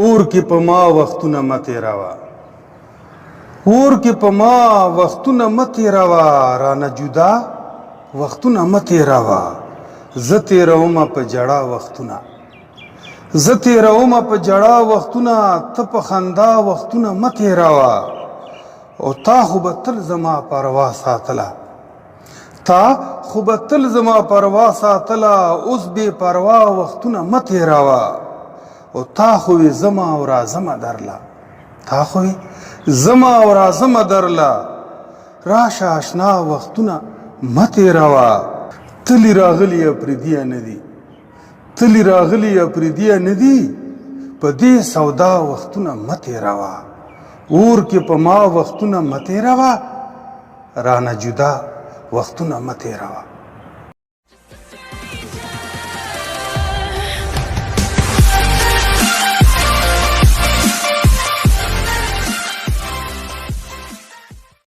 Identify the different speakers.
Speaker 1: اور کې په ما وختونه مه تېروه اور کې په ما وختونه مه تېروه رانه جدا وختونه مه تېروه زه تېرومه په ژړا وختونه زه تېرومه په ژړا وختونه ته په خندا وختونه مه تېروه او تا خو به تل زما پروا ساتله تا خو به تل زما پروا ساتله اوس بې پروا وختونه مه تېروه او تا خو زما او رازمه درله تا خو زما او رازمه درله راشه اشنا وختونه مه تېروه تلي راغلي اپریدیه نه دي تلي راغلي اپریدیه نه دي په دې سودا وختونه مه تېروه اور کې په ما وختونه مه تېروه رانه جدا وختونه مه تېروه